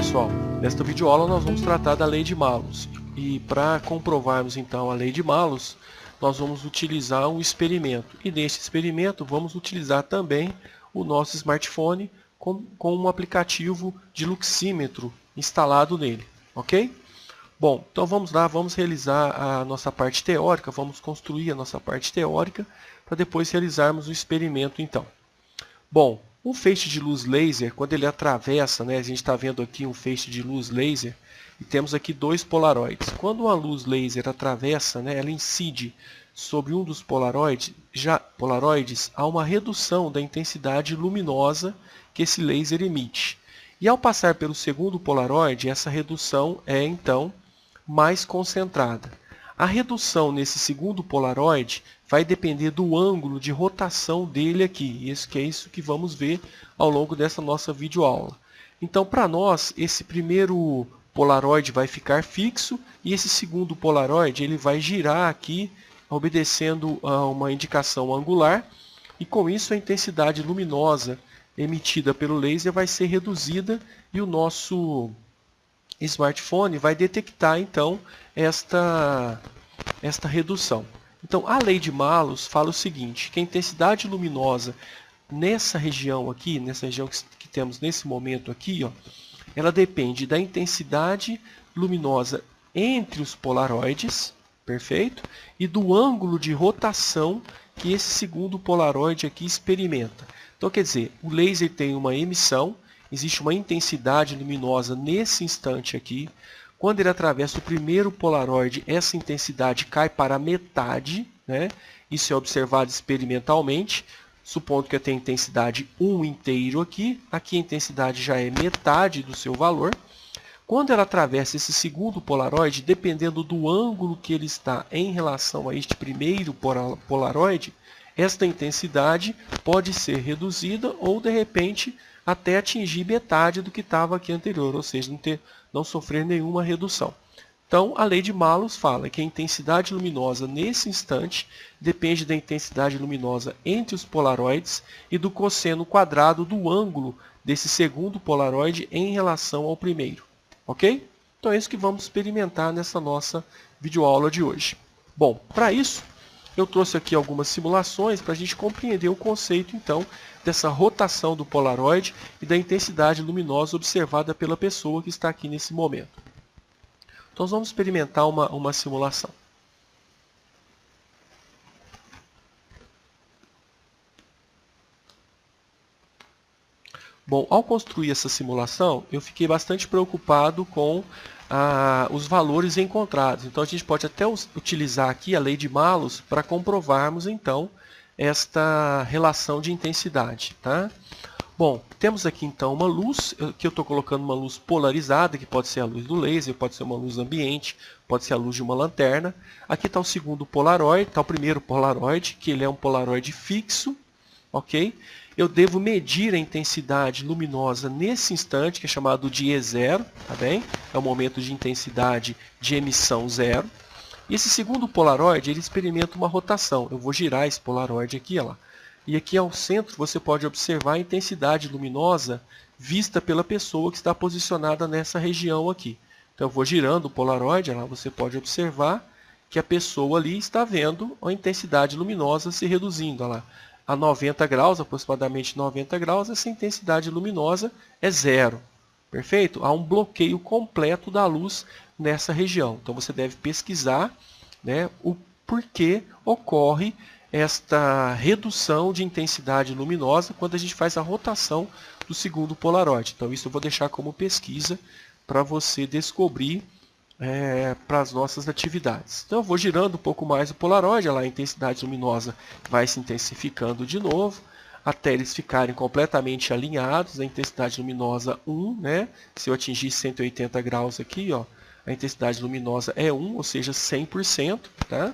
pessoal, nesta videoaula nós vamos tratar da lei de Malus. E para comprovarmos então a lei de Malus, nós vamos utilizar um experimento. E neste experimento vamos utilizar também o nosso smartphone com um aplicativo de luxímetro instalado nele, ok? Bom, então vamos lá, vamos realizar a nossa parte teórica, vamos construir a nossa parte teórica para depois realizarmos o experimento então. Bom, um feixe de luz laser, quando ele atravessa, a gente está vendo aqui um feixe de luz laser e temos aqui dois polaroides. Quando uma luz laser atravessa, ela incide sobre um dos polaroides, há uma redução da intensidade luminosa que esse laser emite. E ao passar pelo segundo polaroide, essa redução é então mais concentrada. A redução nesse segundo polaroide vai depender do ângulo de rotação dele aqui. É isso que vamos ver ao longo dessa nossa videoaula. Então, para nós, esse primeiro polaroide vai ficar fixo e esse segundo polaroide ele vai girar aqui, obedecendo a uma indicação angular. E com isso, a intensidade luminosa emitida pelo laser vai ser reduzida e o nosso smartphone vai detectar então esta redução. Então a lei de Malus fala o seguinte, que a intensidade luminosa nessa região aqui, que temos nesse momento aqui, ela depende da intensidade luminosa entre os polaroides, perfeito? E do ângulo de rotação que esse segundo polaroide aqui experimenta. Então quer dizer, o laser tem uma emissão, existe uma intensidade luminosa nesse instante aqui. Quando ele atravessa o primeiro polaroide, essa intensidade cai para a metade. Isso é observado experimentalmente, supondo que eu tenha intensidade 1 inteiro aqui. Aqui a intensidade já é metade do seu valor. Quando ela atravessa esse segundo polaroide, dependendo do ângulo que ele está em relação a este primeiro polaroide, esta intensidade pode ser reduzida ou, de repente, até atingir metade do que estava aqui anterior, ou seja, não sofrer nenhuma redução. Então, a lei de Malus fala que a intensidade luminosa nesse instante depende da intensidade luminosa entre os polaroides e do cosseno quadrado do ângulo desse segundo polaroide em relação ao primeiro. Ok? Então é isso que vamos experimentar nessa nossa videoaula de hoje. Bom, para isso, eu trouxe aqui algumas simulações para a gente compreender o conceito, então, dessa rotação do polaroide e da intensidade luminosa observada pela pessoa que está aqui nesse momento. Então, nós vamos experimentar uma simulação. Bom, ao construir essa simulação, eu fiquei bastante preocupado com os valores encontrados. Então, a gente pode até utilizar aqui a lei de Malus para comprovarmos, então, esta relação de intensidade. Tá? Bom, temos aqui, então, uma luz, que eu estou colocando uma luz polarizada, que pode ser a luz do laser, pode ser uma luz ambiente, pode ser a luz de uma lanterna. Aqui está o segundo polaroide, está o primeiro polaroide, que ele é um polaroide fixo, ok? Eu devo medir a intensidade luminosa nesse instante, que é chamado de E0, tá bem? É o momento de intensidade de emissão zero. E esse segundo polaroide, ele experimenta uma rotação. Eu vou girar esse polaroide aqui, ó lá. E aqui ao centro você pode observar a intensidade luminosa vista pela pessoa que está posicionada nessa região aqui. Então eu vou girando o polaroide, ó lá você pode observar que a pessoa ali está vendo a intensidade luminosa se reduzindo, ó lá. A 90 graus, aproximadamente 90 graus, essa intensidade luminosa é zero. Perfeito? Há um bloqueio completo da luz nessa região. Então você deve pesquisar o porquê ocorre esta redução de intensidade luminosa quando a gente faz a rotação do segundo polaroide. Então isso eu vou deixar como pesquisa para você descobrir para as nossas atividades. Então eu vou girando um pouco mais o polaroide, a intensidade luminosa vai se intensificando de novo, até eles ficarem completamente alinhados, a intensidade luminosa 1, se eu atingir 180 graus aqui, a intensidade luminosa é 1, ou seja, 100%, tá?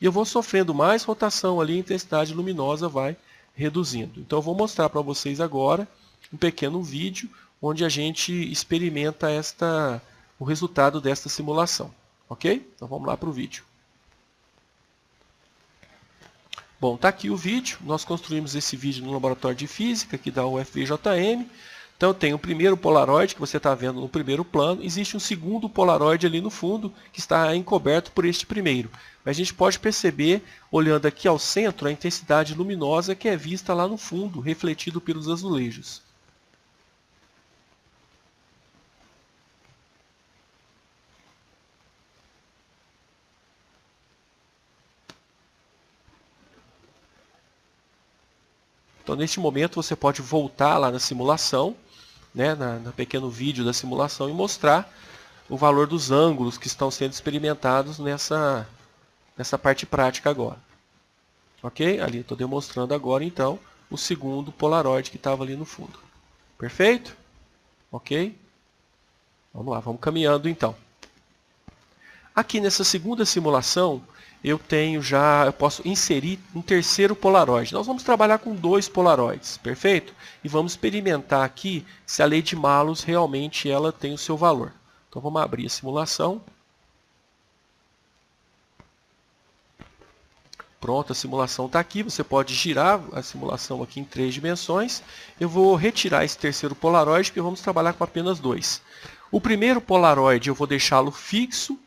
E eu vou sofrendo mais rotação ali, a intensidade luminosa vai reduzindo. Então eu vou mostrar para vocês agora um pequeno vídeo onde a gente experimenta o resultado desta simulação. Ok? Então vamos lá para o vídeo. Bom, está aqui o vídeo. Nós construímos esse vídeo no laboratório de física aqui da UFVJM. Então eu tenho o primeiro Polaroid, que você está vendo no primeiro plano, existe um segundo Polaroid ali no fundo, que está encoberto por este primeiro. Mas a gente pode perceber, olhando aqui ao centro, a intensidade luminosa que é vista lá no fundo, refletido pelos azulejos. Então, neste momento, você pode voltar lá na simulação, né, no pequeno vídeo da simulação, e mostrar o valor dos ângulos que estão sendo experimentados nessa parte prática agora. Ok? Ali, estou demonstrando agora, então, o segundo Polaroid que estava ali no fundo. Perfeito? Ok? Vamos lá, vamos caminhando então. Aqui nessa segunda simulação, eu posso inserir um terceiro Polaroid. Nós vamos trabalhar com 2 Polaroids, perfeito? E vamos experimentar aqui se a lei de Malus realmente ela tem o seu valor. Então vamos abrir a simulação. Pronto, a simulação está aqui. Você pode girar a simulação aqui em 3 dimensões. Eu vou retirar esse terceiro Polaroid, porque vamos trabalhar com apenas 2. O primeiro Polaroid eu vou deixá-lo fixo.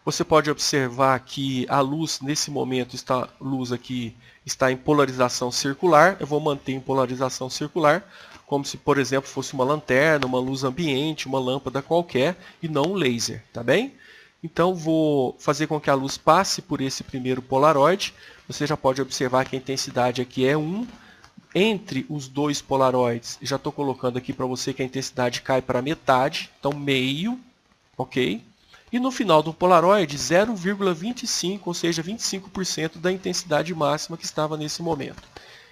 Você pode observar que a luz, nesse momento, a luz aqui está em polarização circular. Eu vou manter em polarização circular, como se, por exemplo, fosse uma lanterna, uma luz ambiente, uma lâmpada qualquer, e não um laser, tá bem? Então, vou fazer com que a luz passe por esse primeiro Polaroid. Você já pode observar que a intensidade aqui é 1. Entre os 2 Polaroids, já estou colocando aqui para você que a intensidade cai para metade, então meio, ok? E no final do Polaroid, 0,25, ou seja, 25% da intensidade máxima que estava nesse momento.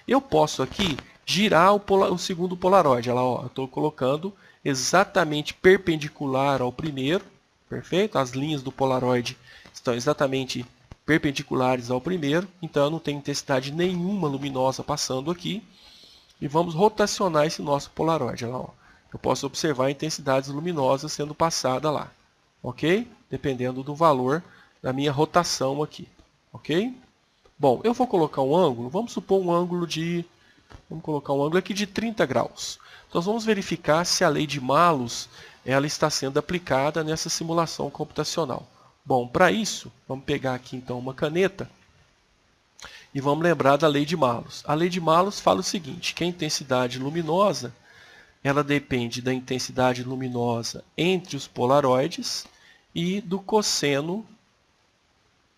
Eu posso aqui girar o segundo Polaroid. Olha lá, ó, eu estou colocando exatamente perpendicular ao primeiro. Perfeito? As linhas do Polaroid estão exatamente perpendiculares ao primeiro. Então eu não tenho intensidade nenhuma luminosa passando aqui. E vamos rotacionar esse nosso Polaroid. Olha lá, ó. Eu posso observar intensidades luminosas sendo passada lá. Ok? Dependendo do valor da minha rotação aqui. Ok? Bom, eu vou colocar um ângulo. Vamos supor um ângulo de... Vamos colocar um ângulo aqui de 30 graus. Então, nós vamos verificar se a lei de Malus ela está sendo aplicada nessa simulação computacional. Bom, para isso, vamos pegar aqui então uma caneta e vamos lembrar da lei de Malus. A lei de Malus fala o seguinte, que a intensidade luminosa ela depende da intensidade luminosa entre os polaroides e do cosseno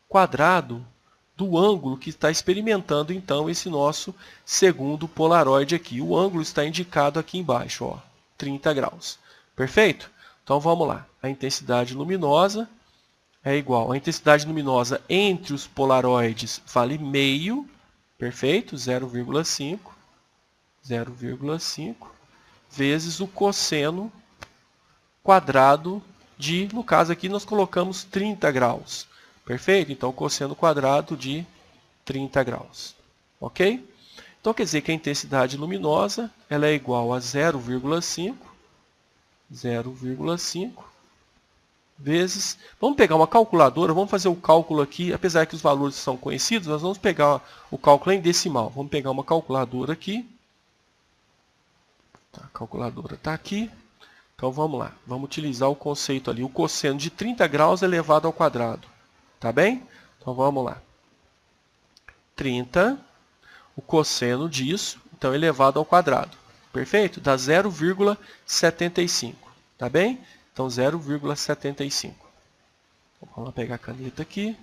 quadrado do ângulo que está experimentando então esse nosso segundo polaroid aqui. O ângulo está indicado aqui embaixo, ó, 30 graus. Perfeito? Então vamos lá. A intensidade luminosa é igual. A intensidade luminosa entre os polaroides vale meio, perfeito? 0,5 vezes o cosseno quadrado de, no caso aqui nós colocamos 30 graus. Perfeito? Então o cosseno quadrado de 30 graus. Ok? Então quer dizer que a intensidade luminosa ela é igual a 0,5 vezes... Vamos pegar uma calculadora, vamos fazer o cálculo aqui, apesar que os valores são conhecidos, nós vamos pegar o cálculo em decimal. Vamos pegar uma calculadora aqui. A calculadora está aqui. Então vamos lá, vamos utilizar o conceito ali. O cosseno de 30 graus elevado ao quadrado. Tá bem? Então vamos lá. 30, o cosseno disso, então elevado ao quadrado. Perfeito? Dá 0,75. Tá bem? Então 0,75. Então, vamos lá pegar a caneta aqui.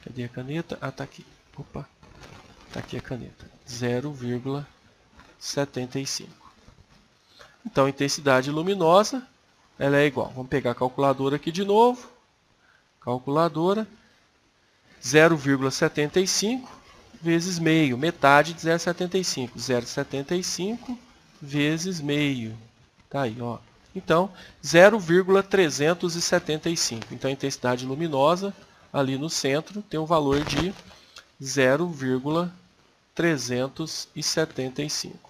Cadê a caneta? Ah, está aqui. Opa, está aqui a caneta. 0,75. Então, a intensidade luminosa ela é igual. Vamos pegar a calculadora aqui de novo. Calculadora. 0,75 vezes meio. Metade de 0,75. 0,75 vezes meio. Está aí, ó. Então, 0,375. Então, a intensidade luminosa ali no centro tem um valor de 0,375.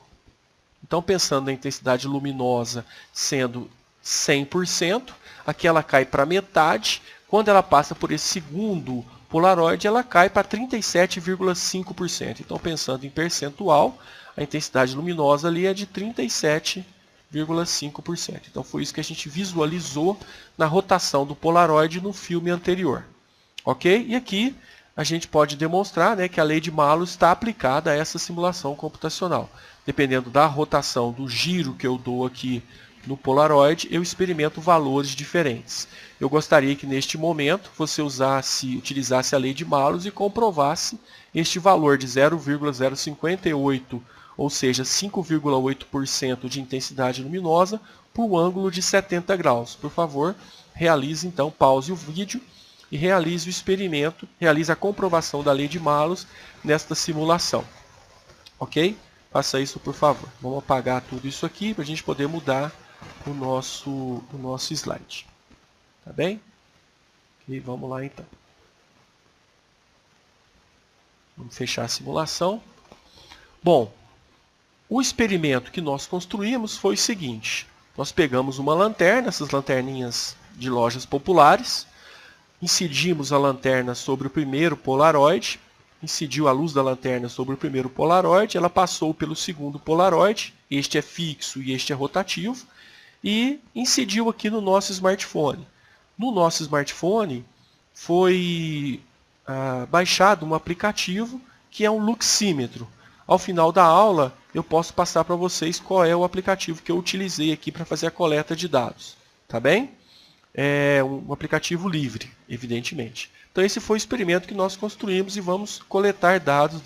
Então, pensando na intensidade luminosa sendo 100%, aqui ela cai para metade. Quando ela passa por esse segundo Polaroid ela cai para 37,5%. Então, pensando em percentual, a intensidade luminosa ali é de 37,5%. Então, foi isso que a gente visualizou na rotação do Polaroid no filme anterior. Ok? E aqui a gente pode demonstrar, né, que a lei de Malus está aplicada a essa simulação computacional. Dependendo da rotação do giro que eu dou aqui no Polaroid, eu experimento valores diferentes. Eu gostaria que neste momento você utilizasse a lei de Malus e comprovasse este valor de 0,058, ou seja, 5,8% de intensidade luminosa por um ângulo de 70 graus. Por favor, realize então, pause o vídeo e realize o experimento, realize a comprovação da lei de Malus nesta simulação. Ok? Faça isso, por favor. Vamos apagar tudo isso aqui para a gente poder mudar o nosso slide. Tá bem? E vamos lá então. Vamos fechar a simulação. Bom, o experimento que nós construímos foi o seguinte. Nós pegamos uma lanterna, essas lanterninhas de lojas populares, incidimos a lanterna sobre o primeiro Polaroid, incidiu a luz da lanterna sobre o primeiro Polaroid, ela passou pelo segundo Polaroid, este é fixo e este é rotativo, e incidiu aqui no nosso smartphone. No nosso smartphone foi baixado um aplicativo que é um luxímetro. Ao final da aula eu posso passar para vocês qual é o aplicativo que eu utilizei aqui para fazer a coleta de dados. Tá bem? É um aplicativo livre, evidentemente. Então esse foi o experimento que nós construímos e vamos coletar dados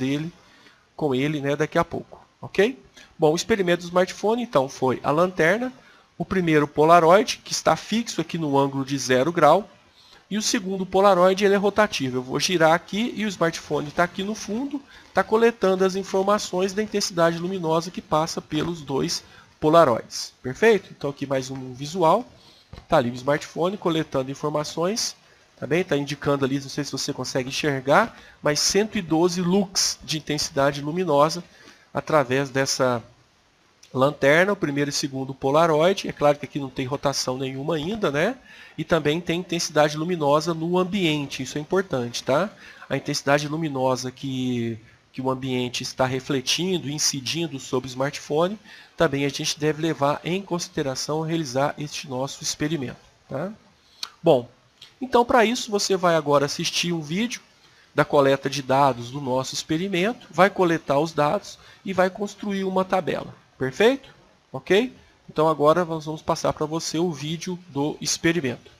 com ele, né, daqui a pouco. Ok? Bom, o experimento do smartphone então foi a lanterna, o primeiro Polaroid, que está fixo aqui no ângulo de 0 grau, e o segundo Polaroid ele é rotativo. Eu vou girar aqui e o smartphone está aqui no fundo, está coletando as informações da intensidade luminosa que passa pelos dois Polaroids. Perfeito? Então aqui mais um visual. Está ali o smartphone coletando informações. Tá bem? Está indicando ali, não sei se você consegue enxergar, mas 112 lux de intensidade luminosa através dessa lanterna, o primeiro e segundo Polaroid. É claro que aqui não tem rotação nenhuma ainda, né? E também tem intensidade luminosa no ambiente, isso é importante, tá? A intensidade luminosa que o ambiente está refletindo, incidindo sobre o smartphone, também a gente deve levar em consideração ao realizar este nosso experimento, tá? Bom, então para isso você vai agora assistir um vídeo da coleta de dados do nosso experimento, vai coletar os dados e vai construir uma tabela. Perfeito? Ok? Então agora nós vamos passar para você o vídeo do experimento.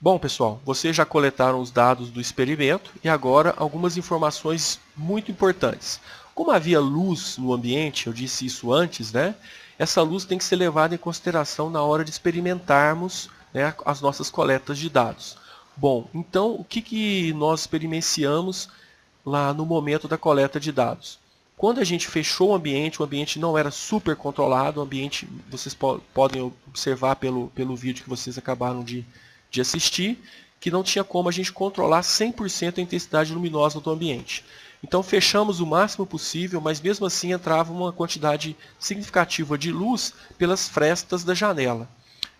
Bom, pessoal, vocês já coletaram os dados do experimento e agora algumas informações muito importantes. Como havia luz no ambiente, eu disse isso antes, né? Essa luz tem que ser levada em consideração na hora de experimentarmos, né, as nossas coletas de dados. Bom, então o que nós experienciamos lá no momento da coleta de dados? Quando a gente fechou o ambiente não era super controlado, o ambiente, vocês podem observar pelo vídeo que vocês acabaram de assistir, que não tinha como a gente controlar 100% a intensidade luminosa do ambiente. Então fechamos o máximo possível, mas mesmo assim entrava uma quantidade significativa de luz pelas frestas da janela.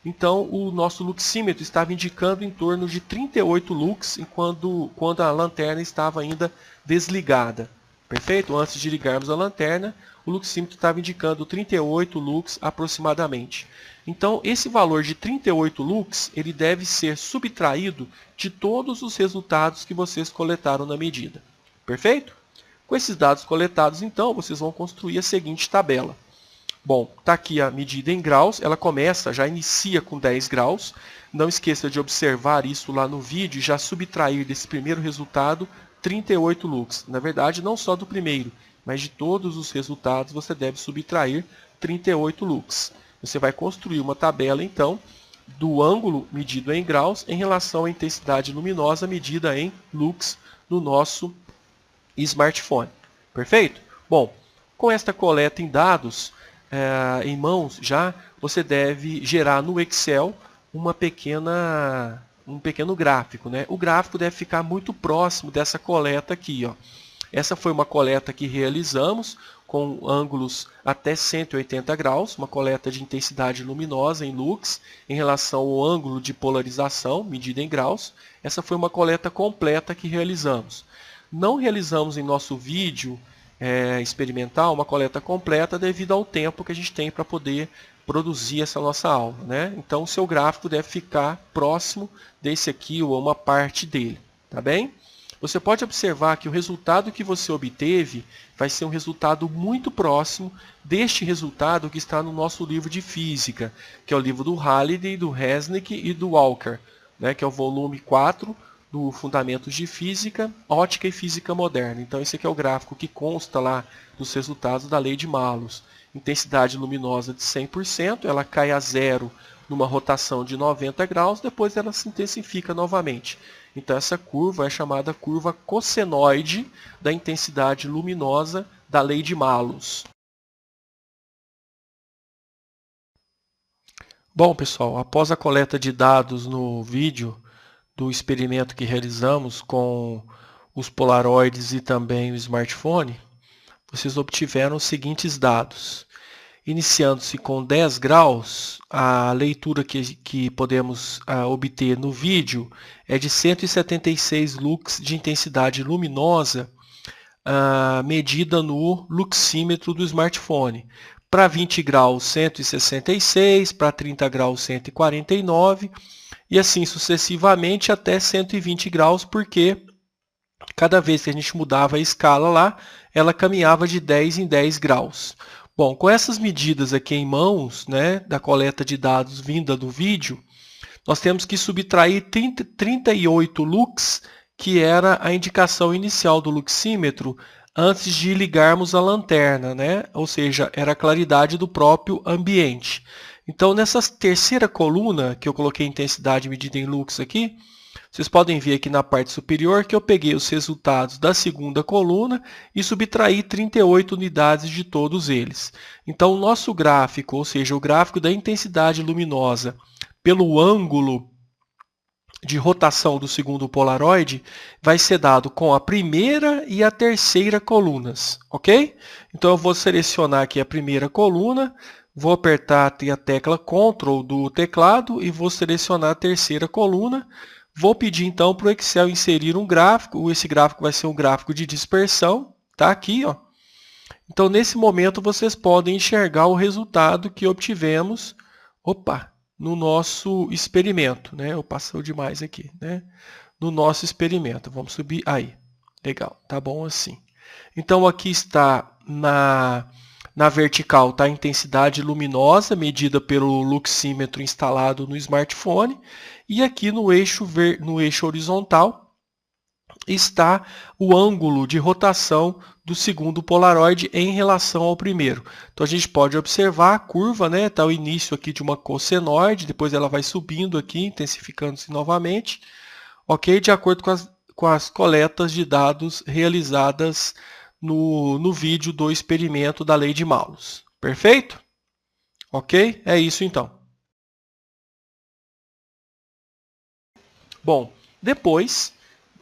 Então o nosso luxímetro estava indicando em torno de 38 lux quando a lanterna estava ainda desligada. Perfeito? Antes de ligarmos a lanterna, o luxímetro estava indicando 38 lux aproximadamente. Então, esse valor de 38 lux, ele deve ser subtraído de todos os resultados que vocês coletaram na medida. Perfeito? Com esses dados coletados, então, vocês vão construir a seguinte tabela. Bom, está aqui a medida em graus, ela já inicia com 10 graus. Não esqueça de observar isso lá no vídeo e já subtrair desse primeiro resultado 38 lux. Na verdade, não só do primeiro, mas de todos os resultados você deve subtrair 38 lux. Você vai construir uma tabela, então, do ângulo medido em graus em relação à intensidade luminosa medida em lux no nosso smartphone. Perfeito? Bom, com esta coleta em dados, em mãos já, você deve gerar no Excel um pequeno gráfico, né? O gráfico deve ficar muito próximo dessa coleta aqui, ó. Essa foi uma coleta que realizamos com ângulos até 180 graus, uma coleta de intensidade luminosa em lux em relação ao ângulo de polarização medida em graus. Essa foi uma coleta completa que realizamos. Não realizamos em nosso vídeo experimental uma coleta completa devido ao tempo que a gente tem para poder produzir essa nossa aula, né? Então o seu gráfico deve ficar próximo desse aqui ou uma parte dele, tá bem? Você pode observar que o resultado que você obteve vai ser um resultado muito próximo deste resultado que está no nosso livro de física, que é o livro do Halliday, do Resnick e do Walker, né? Que é o volume 4 do Fundamentos de Física, Ótica e Física Moderna. Então esse aqui é o gráfico que consta lá dos resultados da lei de Malus. Intensidade luminosa de 100%, ela cai a zero numa rotação de 90 graus, depois ela se intensifica novamente. Então essa curva é chamada curva cossenoide da intensidade luminosa da lei de Malus. Bom, pessoal, após a coleta de dados no vídeo do experimento que realizamos com os polaroides e também o smartphone, vocês obtiveram os seguintes dados. Iniciando-se com 10 graus, a leitura que podemos obter no vídeo é de 176 lux de intensidade luminosa medida no luxímetro do smartphone. Para 20 graus, 166, para 30 graus, 149 e assim sucessivamente até 120 graus, porque cada vez que a gente mudava a escala lá, ela caminhava de 10 em 10 graus. Bom, com essas medidas aqui em mãos, né, da coleta de dados vinda do vídeo, nós temos que subtrair 38 lux, que era a indicação inicial do luxímetro, antes de ligarmos a lanterna, né? Ou seja, era a claridade do próprio ambiente. Então, nessa terceira coluna, que eu coloquei intensidade medida em lux aqui, vocês podem ver aqui na parte superior que eu peguei os resultados da segunda coluna e subtraí 38 unidades de todos eles. Então, o nosso gráfico, ou seja, o gráfico da intensidade luminosa pelo ângulo de rotação do segundo polaroide, vai ser dado com a primeira e a terceira colunas, ok? Então, eu vou selecionar aqui a primeira coluna, vou apertar a tecla Ctrl do teclado e vou selecionar a terceira coluna. Vou pedir então para o Excel inserir um gráfico. Esse gráfico vai ser um gráfico de dispersão. Tá aqui, ó. Então, nesse momento, vocês podem enxergar o resultado que obtivemos no nosso experimento, né? Eu passei demais aqui, né? No nosso experimento. Vamos subir aí. Legal, tá bom assim. Então, aqui está Na vertical está a intensidade luminosa medida pelo luxímetro instalado no smartphone. E aqui no eixo horizontal está o ângulo de rotação do segundo Polaroid em relação ao primeiro. Então a gente pode observar a curva, né? Está o início aqui de uma cossenoide, depois ela vai subindo aqui, intensificando-se novamente, ok? De acordo com as coletas de dados realizadas no vídeo do experimento da lei de Malus. Perfeito? Ok? É isso então. Bom, depois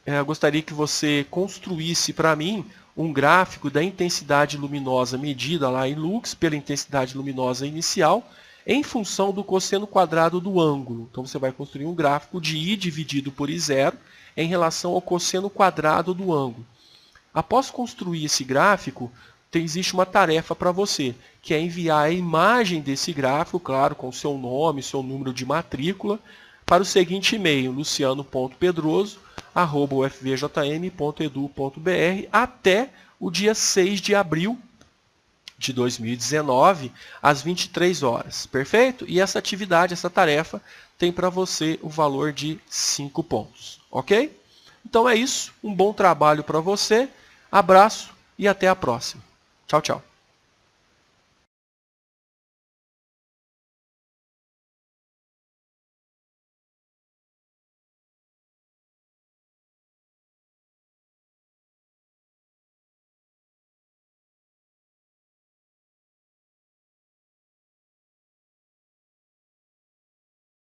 eu gostaria que você construísse para mim um gráfico da intensidade luminosa medida lá em lux pela intensidade luminosa inicial em função do cosseno quadrado do ângulo. Então você vai construir um gráfico de I dividido por I0 em relação ao cosseno quadrado do ângulo. Após construir esse gráfico, existe uma tarefa para você, que é enviar a imagem desse gráfico, claro, com o seu nome, seu número de matrícula, para o seguinte e-mail, luciano.pedroso@ufvjm.edu.br até o dia 6 de abril de 2019, às 23 horas. Perfeito? E essa atividade, essa tarefa, tem para você o valor de 5 pontos. Ok? Então é isso. Um bom trabalho para você. Abraço e até a próxima. Tchau, tchau.